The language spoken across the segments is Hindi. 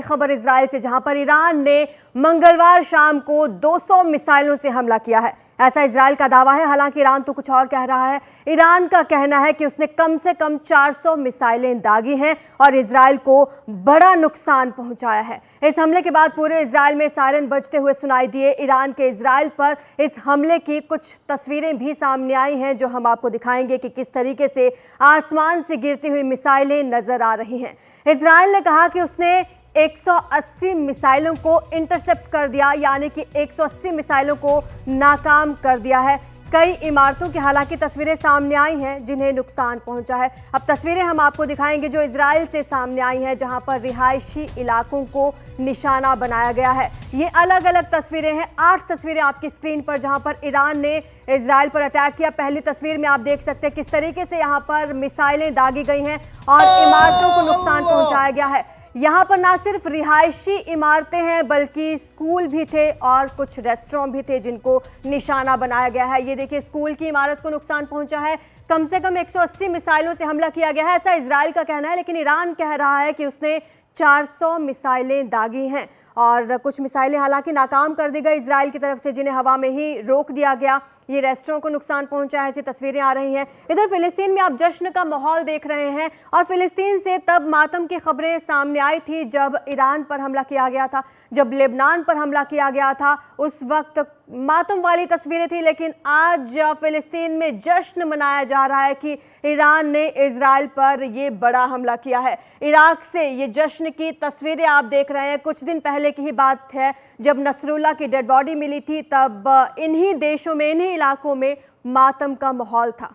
खबर इजराइल से, जहां पर ईरान ने मंगलवार शाम को 200 मिसाइलों से हमला किया है। ऐसा इजराइल का दावा है, हालांकि ईरान तो कुछ और कह रहा है। ईरान का कहना है कि उसने कम से कम 400 मिसाइलें दागी हैं और इजराइल को बड़ा नुकसान पहुंचाया है। इस हमले के बाद पूरे इजराइल में सायरन बजते हुए सुनाई दिए। ईरान के इजराइल पर इस हमले की कुछ तस्वीरें भी सामने आई हैं, जो हम आपको दिखाएंगे कि किस तरीके से आसमान से गिरती हुई मिसाइलें नजर आ रही हैं। इजराइल ने कहा कि उसने 180 मिसाइलों को इंटरसेप्ट कर दिया, यानी कि 180 मिसाइलों को नाकाम कर दिया है। कई इमारतों की हालांकि तस्वीरें सामने आई हैं जिन्हें नुकसान पहुंचा है। अब तस्वीरें हम आपको दिखाएंगे जो इजराइल से सामने आई हैं, जहां पर रिहायशी इलाकों को निशाना बनाया गया है। ये अलग अलग तस्वीरें हैं, 8 तस्वीरें आपकी स्क्रीन पर, जहां पर ईरान ने इजराइल पर अटैक किया। पहली तस्वीर में आप देख सकते हैं किस तरीके से यहाँ पर मिसाइलें दागी गई हैं और इमारतों को नुकसान पहुंचाया गया है। यहाँ पर ना सिर्फ रिहायशी इमारतें हैं बल्कि स्कूल भी थे और कुछ रेस्टोरेंट भी थे जिनको निशाना बनाया गया है। ये देखिए, स्कूल की इमारत को नुकसान पहुंचा है। कम से कम 180 मिसाइलों से हमला किया गया है, ऐसा इजराइल का कहना है, लेकिन ईरान कह रहा है कि उसने 400 मिसाइलें दागी हैं और कुछ मिसाइलें हालांकि नाकाम कर दी गई इजराइल की तरफ से, जिन्हें हवा में ही रोक दिया गया। ये रेस्टोरेंट को नुकसान पहुंचा है, ऐसी तस्वीरें आ रही हैं। इधर फिलिस्तीन में आप जश्न का माहौल देख रहे हैं और फिलिस्तीन से तब मातम की खबरें सामने आई थी जब ईरान पर हमला किया गया था, जब लेबनान पर हमला किया गया था, उस वक्त मातम वाली तस्वीरें थी। लेकिन आज फिलिस्तीन में जश्न मनाया जा रहा है कि ईरान ने इजराइल पर ये बड़ा हमला किया है। इराक से ये जश्न की तस्वीरें आप देख रहे हैं। कुछ दिन पहले की ही बात है जब नसरुल्लाह की डेड बॉडी मिली थी, तब इन्हीं देशों में, इन्हीं इलाकों में मातम का माहौल था।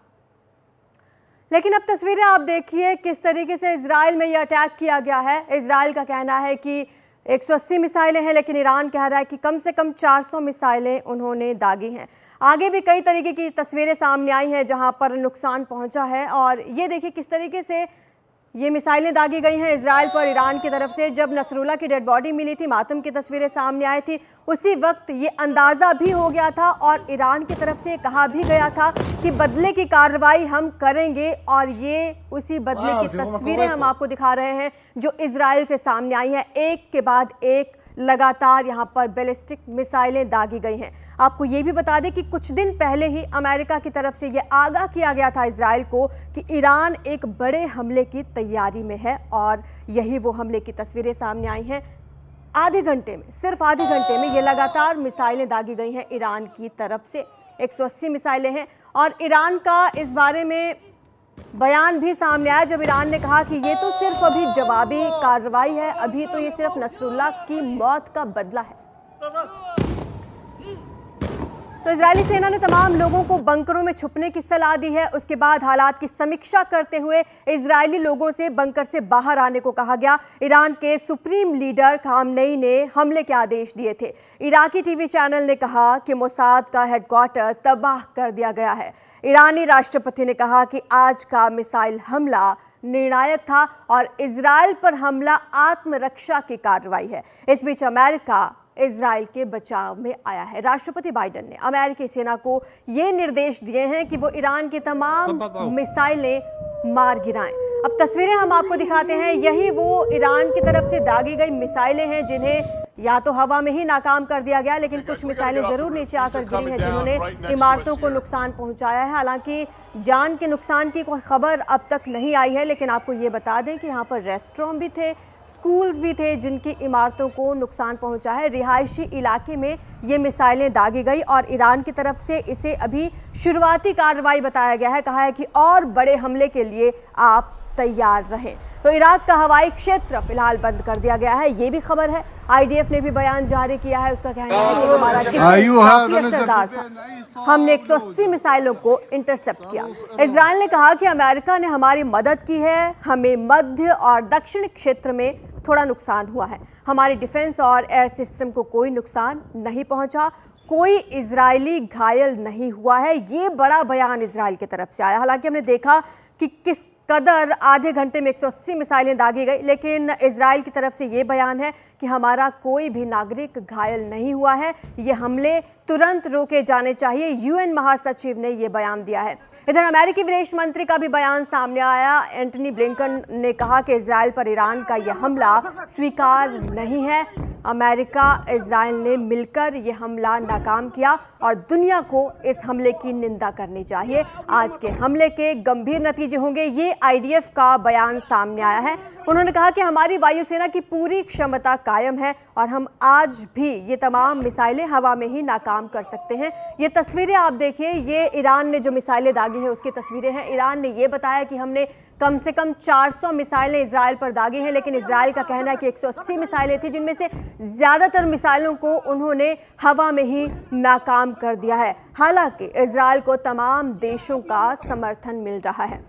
लेकिन अब तस्वीरें आप देखिए किस तरीके से इजराइल में यह अटैक किया गया है। इजराइल का कहना है कि 180 मिसाइलें हैं, लेकिन ईरान कह रहा है कि कम से कम 400 मिसाइलें उन्होंने दागी हैं। आगे भी कई तरीके की तस्वीरें सामने आई हैं जहां पर नुकसान पहुंचा है और ये देखिए किस तरीके से ये मिसाइलें दागी गई हैं इजराइल पर ईरान की तरफ से। जब नसरुल्लाह की डेड बॉडी मिली थी, मातम की तस्वीरें सामने आई थी, उसी वक्त ये अंदाज़ा भी हो गया था और ईरान की तरफ से कहा भी गया था कि बदले की कार्रवाई हम करेंगे। और ये उसी बदले की तस्वीरें हम आपको दिखा रहे हैं जो इजराइल से सामने आई हैं। एक के बाद एक लगातार यहाँ पर बैलिस्टिक मिसाइलें दागी गई हैं। आपको ये भी बता दें कि कुछ दिन पहले ही अमेरिका की तरफ से ये आगाह किया गया था इजराइल को कि ईरान एक बड़े हमले की तैयारी में है और यही वो हमले की तस्वीरें सामने आई हैं। आधे घंटे में, सिर्फ आधे घंटे में ये लगातार मिसाइलें दागी गई हैं ईरान की तरफ से। 180 मिसाइलें हैं और ईरान का इस बारे में बयान भी सामने आया जब ईरान ने कहा कि ये तो सिर्फ अभी जवाबी कार्रवाई है, अभी तो ये सिर्फ नसरुल्लाह की मौत का बदला है। तो इजरायली सेना ने तमाम लोगों को बंकरों में छुपने की सलाह दी है। उसके बाद हालात की समीक्षा करते हुए इजरायली लोगों से बंकर से बाहर आने को कहा गया। ईरान के सुप्रीम लीडर खामनेई ने हमले के आदेश दिए थे। इराकी टीवी चैनल ने कहा कि मोसाद का हेडक्वार्टर तबाह कर दिया गया है। ईरानी राष्ट्रपति ने कहा कि आज का मिसाइल हमला निर्णायक था और इजराइल पर हमला आत्मरक्षा की कार्रवाई है। इस बीच अमेरिका इजराइल के बचाव में आया है। राष्ट्रपति बाइडेन ने अमेरिकी सेना को ये निर्देश दिए हैं कि वो ईरान की तमाम मिसाइलें मार गिराएं। अब तस्वीरें हम आपको दिखाते हैं, यही वो ईरान की तरफ से दागी गई मिसाइलें हैं जिन्हें या तो हवा में ही नाकाम कर दिया गया, लेकिन कुछ मिसाइलें जरूर नीचे आकर गिरी हैं जिन्होंने इमारतों को नुकसान पहुंचाया है। हालांकि जान के नुकसान की कोई खबर अब तक नहीं आई है, लेकिन आपको ये बता दें कि यहाँ पर रेस्टोरेंट भी थे, स्कूल्स भी थे जिनकी इमारतों को नुकसान पहुंचा है। रिहायशी इलाके में ये मिसाइलें दागी गई और ईरान की तरफ से इसे अभी शुरुआती कार्रवाई बताया गया है। कहा है कि और बड़े हमले के लिए आप तैयार रहें। तो इराक का हवाई क्षेत्र फिलहाल बंद कर दिया गया है, ये भी खबर है। आईडीएफ ने भी बयान जारी किया है, उसका कहना है कि हमारा काफी असरदार था, हमने 180 मिसाइलों को इंटरसेप्ट किया। इजराइल ने कहा कि अमेरिका ने हमारी मदद की है, हमें मध्य और दक्षिण क्षेत्र में थोड़ा नुकसान हुआ है, हमारे डिफेंस और एयर सिस्टम को कोई नुकसान नहीं पहुंचा, कोई इजरायली घायल नहीं हुआ है। ये बड़ा बयान इजराइल की तरफ से आया। हालांकि हमने देखा कि किस कदर आधे घंटे में 180 मिसाइलें दागी गई, लेकिन इजराइल की तरफ से ये बयान है कि हमारा कोई भी नागरिक घायल नहीं हुआ है, ये हमले तुरंत रोके जाने चाहिए। यूएन महासचिव ने ये बयान दिया है। इधर अमेरिकी विदेश मंत्री का भी बयान सामने आया। एंटनी ब्लिंकन ने कहा कि इजराइल पर ईरान का यह हमला स्वीकार नहीं है। अमेरिका इजराइल ने मिलकर यह हमला नाकाम किया और दुनिया को इस हमले की निंदा करनी चाहिए। आज के हमले के गंभीर नतीजे होंगे, ये आईडीएफ का बयान सामने आया है। उन्होंने कहा कि हमारी वायुसेना की पूरी क्षमता कायम है और हम आज भी ये तमाम मिसाइलें हवा में ही नाकाम कर सकते हैं। ये तस्वीरें आप देखिए, ये ईरान ने जो मिसाइलें दागी हैं उसकी तस्वीरें हैं। ईरान ने ये बताया कि हमने कम से कम 400 मिसाइलें इजराइल पर दागी हैं, लेकिन इजराइल का कहना है कि 180 मिसाइलें थी, जिनमें से ज़्यादातर मिसाइलों को उन्होंने हवा में ही नाकाम कर दिया है। हालांकि इजराइल को तमाम देशों का समर्थन मिल रहा है।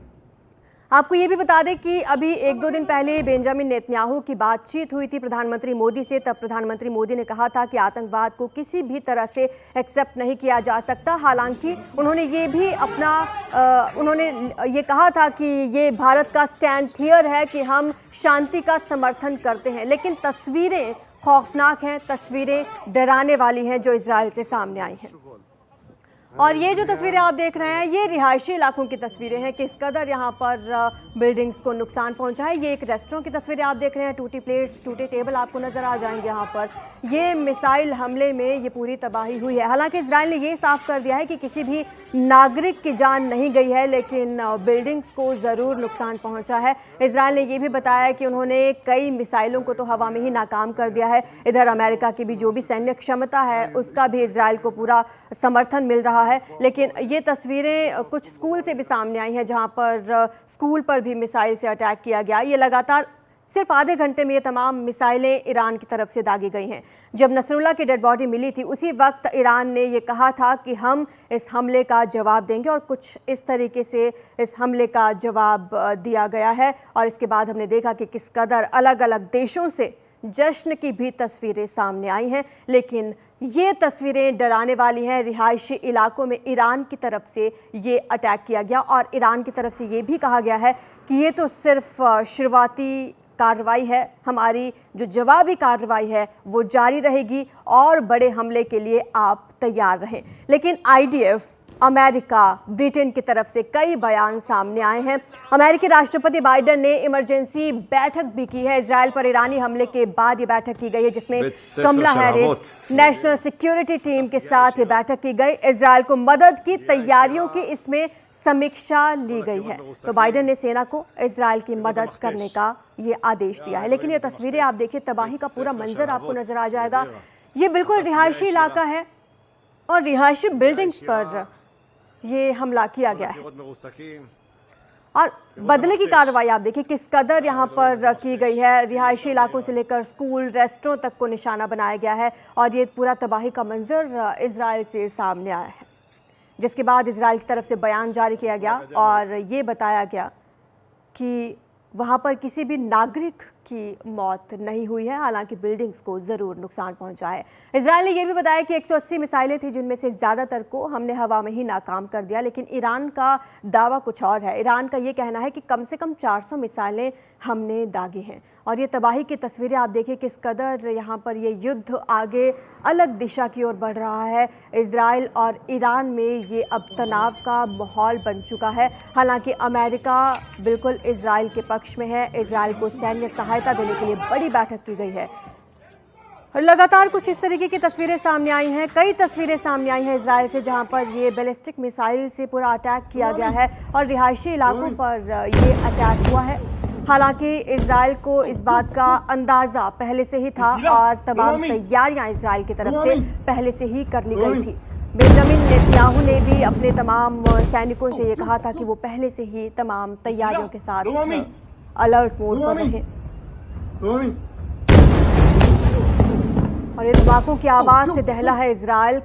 आपको ये भी बता दें कि अभी 1-2 दिन पहले बेंजामिन नेतन्याहू की बातचीत हुई थी प्रधानमंत्री मोदी से। तब प्रधानमंत्री मोदी ने कहा था कि आतंकवाद को किसी भी तरह से एक्सेप्ट नहीं किया जा सकता। हालांकि उन्होंने ये भी उन्होंने ये कहा था कि ये भारत का स्टैंड क्लियर है कि हम शांति का समर्थन करते हैं, लेकिन तस्वीरें खौफनाक हैं, तस्वीरें डराने वाली हैं जो इजराइल से सामने आई हैं। और ये जो तस्वीरें आप देख रहे हैं, ये रिहायशी इलाकों की तस्वीरें हैं। किस कदर यहाँ पर बिल्डिंग्स को नुकसान पहुंचा है। ये एक रेस्टोरेंट की तस्वीरें आप देख रहे हैं। टूटी प्लेट्स, टूटे टेबल आपको नज़र आ जाएंगे यहाँ पर। ये मिसाइल हमले में ये पूरी तबाही हुई है। हालांकि इजराइल ने ये साफ कर दिया है कि किसी भी नागरिक की जान नहीं गई है, लेकिन बिल्डिंग्स को ज़रूर नुकसान पहुँचा है। इजराइल ने ये भी बताया कि उन्होंने कई मिसाइलों को तो हवा में ही नाकाम कर दिया है। इधर अमेरिका की भी जो भी सैन्य क्षमता है उसका भी इजराइल को पूरा समर्थन मिल रहा है। लेकिन ये तस्वीरें कुछ स्कूल से भी सामने आई हैं, जहां पर स्कूल पर भी मिसाइल से अटैक किया गया। ये लगातार सिर्फ आधे घंटे में ये तमाम मिसाइलें ईरान की तरफ से दागी गई हैं। जब नसरुल्लाह की डेड बॉडी मिली थी उसी वक्त ईरान ने ये कहा था कि हम इस हमले का जवाब देंगे, और कुछ इस तरीके से इस हमले का जवाब दिया गया है। और इसके बाद हमने देखा कि किस कदर अलग अलग देशों से जश्न की भी तस्वीरें सामने आई हैं। लेकिन ये तस्वीरें डराने वाली हैं। रिहायशी इलाकों में ईरान की तरफ से ये अटैक किया गया और ईरान की तरफ से ये भी कहा गया है कि ये तो सिर्फ शुरुआती कार्रवाई है, हमारी जो जवाबी कार्रवाई है वो जारी रहेगी और बड़े हमले के लिए आप तैयार रहें। लेकिन आईडीएफ, अमेरिका, ब्रिटेन की तरफ से कई बयान सामने आए हैं। अमेरिकी राष्ट्रपति बाइडेन ने इमरजेंसी बैठक भी की है। इजराइल पर ईरानी हमले के बाद ये बैठक की गई है, जिसमें कमला हैरिस नेशनल सिक्योरिटी टीम के साथ ये बैठक की गई। इजराइल को मदद की तैयारियों की इसमें समीक्षा ली गई है। तो बाइडेन ने सेना को इजराइल की मदद करने का ये आदेश दिया है। लेकिन ये तस्वीरें आप देखिए, तबाही का पूरा मंजर आपको नजर आ जाएगा। ये बिल्कुल रिहायशी इलाका है और रिहायशी बिल्डिंग्स पर ये हमला किया गया है। और बदले की कार्रवाई आप देखिए किस कदर यहाँ पर की गई है। रिहायशी इलाकों से लेकर स्कूल, रेस्टोरेंट तक को निशाना बनाया गया है और ये पूरा तबाही का मंजर इजराइल से सामने आया है। जिसके बाद इजराइल की तरफ से बयान जारी किया गया और ये बताया गया कि वहाँ पर किसी भी नागरिक की मौत नहीं हुई है, हालांकि बिल्डिंग्स को ज़रूर नुकसान पहुंचा है। इजराइल ने यह भी बताया कि 180 मिसाइलें थी, जिनमें से ज़्यादातर को हमने हवा में ही नाकाम कर दिया। लेकिन ईरान का दावा कुछ और है। ईरान का ये कहना है कि कम से कम 400 मिसाइलें हमने दागी हैं। और ये तबाही की तस्वीरें आप देखिए किस कदर यहाँ पर ये युद्ध आगे अलग दिशा की ओर बढ़ रहा है। इजराइल और ईरान में ये अब तनाव का माहौल बन चुका है। हालांकि अमेरिका बिल्कुल इजराइल के पक्ष में है। इजराइल को सैन्य सहायता देने के लिए बड़ी बैठक की गई है। लगातार कुछ इस तरीके की तस्वीरें सामने आई हैं। कई तस्वीरें सामने आई हैं इजराइल से, जहां पर ये बैलिस्टिक मिसाइल से पूरा अटैक किया गया है और रिहायशी इलाकों पर ये अटैक हुआ है। हालांकि इजराइल को इस बात का अंदाज़ा पहले से ही था और तमाम तैयारियां इजराइल की तरफ से पहले से ही कर ली गई थी। बेंजामिन नेतन्याहू ने भी अपने तमाम सैनिकों से ये कहा था कि वो पहले से ही तमाम तैयारियों के साथ अलर्ट मोड पर रहें। और इस धमाकों की आवाज़ से दहला है इजराइल।